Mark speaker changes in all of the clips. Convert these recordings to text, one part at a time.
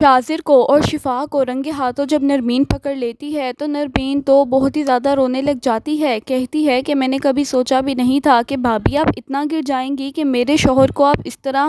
Speaker 1: شاذر کو اور شفا کو رنگے ہاتھوں جب نرمین پکڑ لیتی ہے تو نرمین تو بہت ہی زیادہ رونے لگ جاتی ہے۔ کہتی ہے کہ میں نے کبھی سوچا بھی نہیں تھا کہ بھابھی آپ اتنا گر جائیں گی کہ میرے شوہر کو آپ اس طرح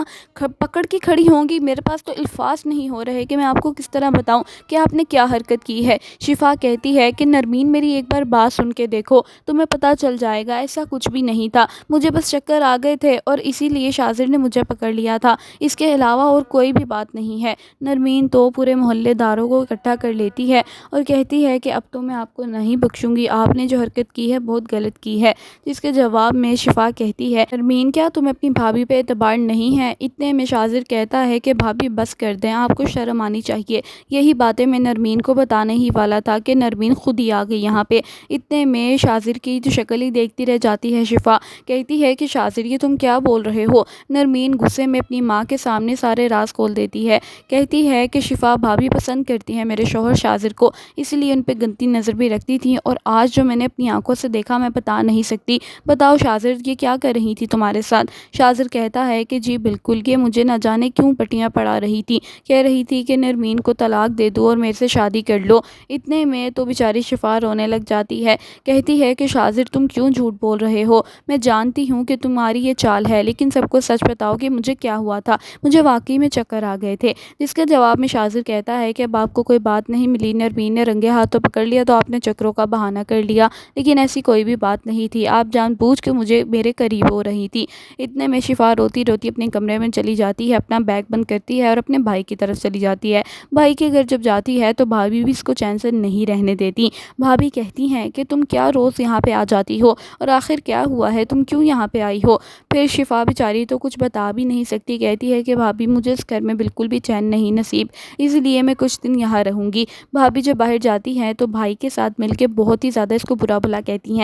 Speaker 1: پکڑ کے کھڑی ہوں گی۔ میرے پاس تو الفاظ نہیں ہو رہے کہ میں آپ کو کس طرح بتاؤں کہ آپ نے کیا حرکت کی ہے۔ شفا کہتی ہے کہ نرمین میری ایک بار بات سن کے دیکھو، تمہیں پتہ چل جائے گا ایسا کچھ بھی نہیں تھا، مجھے بس چکر آ گئے تھے اور اسی لیے شاذر نے مجھے پکڑ لیا تھا، اس کے علاوہ اور کوئی بھی بات نہیں ہے۔ نرمین تو پورے محلے داروں کو اکٹھا کر لیتی ہے اور کہتی ہے کہ اب تو میں آپ کو نہیں بخشوں گی، آپ نے جو حرکت کی ہے بہت غلط کی ہے۔ جس کے جواب میں شفا کہتی ہے نرمین کیا تمہیں اپنی بھابھی پہ اعتبار نہیں ہے؟ اتنے میں شاذر کہتا ہے کہ بھابھی بس کر دیں، آپ کو شرم آنی چاہیے۔ یہی باتیں میں نرمین کو بتانے ہی والا تھا کہ نرمین خود ہی آ گئی یہاں پہ۔ اتنے میں شاذر کی جو شکل ہی دیکھتی رہ جاتی ہے شفا کہتی ہے کہ شاذر یہ تم کیا بول رہے ہو؟ نرمین غصے میں اپنی ماں کے سامنے سارے راز کھول دیتی ہے۔ کہتی ہے کہ شفا بھابھی پسند کرتی ہے میرے شوہر شاذر کو، اس لیے ان پہ گندی نظر بھی رکھتی تھی اور آج جو میں نے اپنی آنکھوں سے دیکھا میں بتا نہیں سکتی۔ بتاؤ شاذر یہ کیا کر رہی تھی تمہارے ساتھ؟ شاذر کہتا ہے کہ جی بالکل، یہ مجھے نہ جانے کیوں پٹیاں پڑھا رہی تھی، کہہ رہی تھی کہ نرمین کو طلاق دے دو اور میرے سے شادی کر لو۔ اتنے میں تو بیچاری شفا رونے لگ جاتی ہے۔ کہتی ہے کہ شاذر تم کیوں جھوٹ بول رہے ہو؟ میں جانتی ہوں کہ تمہاری یہ چال ہے، لیکن سب کو سچ بتاؤ کہ مجھے کیا ہوا تھا، مجھے واقعی میں چکر آ گئے تھے۔ جس کے جواب میں شاذر کہتا ہے کہ اب آپ کو کوئی بات نہیں ملی، نرمین نے رنگے ہاتھوں پکڑ لیا تو آپ نے چکروں کا بہانہ کر لیا، لیکن ایسی کوئی بھی بات نہیں تھی، آپ جان بوجھ کے مجھے میرے قریب ہو رہی تھی۔ اتنے میں شفا روتی روتی اپنے کمرے میں چلی جاتی ہے، اپنا بیگ بند کرتی ہے اور اپنے بھائی کی طرف چلی جاتی ہے۔ بھائی کے گھر جب جاتی ہے تو بھابھی بھی اس کو چین سے نہیں رہنے دیتی۔ بھابھی کہتی ہیں کہ تم کیا روز یہاں پہ آ جاتی ہو اور آخر کیا ہوا ہے، تم کیوں یہاں پہ آئی ہو؟ پھر شفا بیچاری تو کچھ بتا بھی نہیں سکتی، کہتی ہے کہ بھابھی مجھے اس گھر میں بالکل بھی چین نہیں نصیب، اس لیے میں کچھ دن یہاں رہوں گی۔ بھابھی جب باہر جاتی ہیں تو بھائی کے ساتھ مل کے بہت ہی زیادہ اس کو برا بھلا کہتی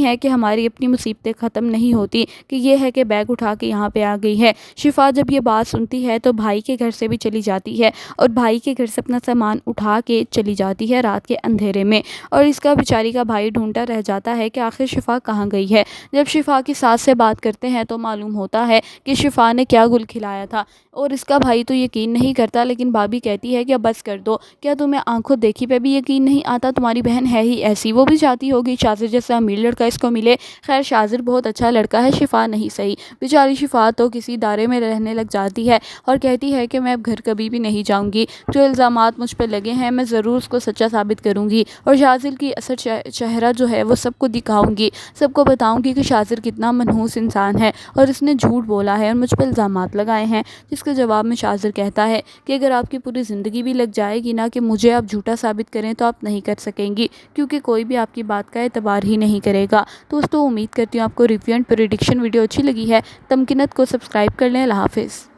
Speaker 1: ہیں کہ ہماری اپنی مصیبتیں ختم نہیں ہوتی کہ یہ ہے کہ بیگ اٹھا کے یہاں پہ آ گئی ہے۔ شفا جب یہ بات سنتی ہے تو بھائی کے گھر سے بھی چلی جاتی ہے اور بھائی کے گھر سے اپنا سامان اٹھا کے چلی جاتی ہے رات کے اندھیرے میں، اور اس کا بیچاری کا بھائی ڈھونڈتا رہ جاتا ہے کہ آخر شفا کہاں گئی ہے۔ جب شفا کی ساس سے بات کرتے ہیں تو معلوم ہوتا ہے کہ شفا نے کیا گل کھلایا تھا، اور اس کا بھائی تو یقین نہیں کرتا، لیکن بھابھی کہتی ہے کہ اب بس کر دو، کیا تمہیں آنکھوں دیکھی پہ بھی یقین نہیں آتا؟ تمہاری بہن ہے ہی ایسی، وہ بھی چاہتی ہوگی شاذر جیسا امیر لڑکا اس کو ملے۔ خیر شاذر بہت اچھا لڑکا ہے، شفا نہیں صحیح۔ بیچاری شفا تو کسی ادارے میں رہنے لگ جاتی ہے اور کہتی ہے کہ میں اب گھر کبھی بھی نہیں جاؤں گی، جو الزامات مجھ پہ لگے ہیں میں ضرور اس کو سچا ثابت کروں گی اور شاذر کی اصل چہرہ جو ہے وہ سب کو دکھاؤں گی، سب کو بتاؤں گی کہ شاذر کتنا منحوس انسان ہے اور اس نے جھوٹ بولا ہے اور مجھ پہ الزامات لگائے ہیں۔ جس کے جواب میں شاذر کہتا ہے کہ اگر آپ کی پوری زندگی بھی لگ جائے گی نا کہ مجھے آپ جھوٹا ثابت کریں تو آپ نہیں کر سکیں گی، کیونکہ کوئی بھی آپ کی بات کا اعتبار ہی نہیں کرے گا۔ دوستو امید کرتی ہوں آپ کو ریویو اینڈ پریڈکشن ویڈیو اچھی لگی ہے۔ تمکنت کو سبسکرائب کر لیں۔ اللہ حافظ۔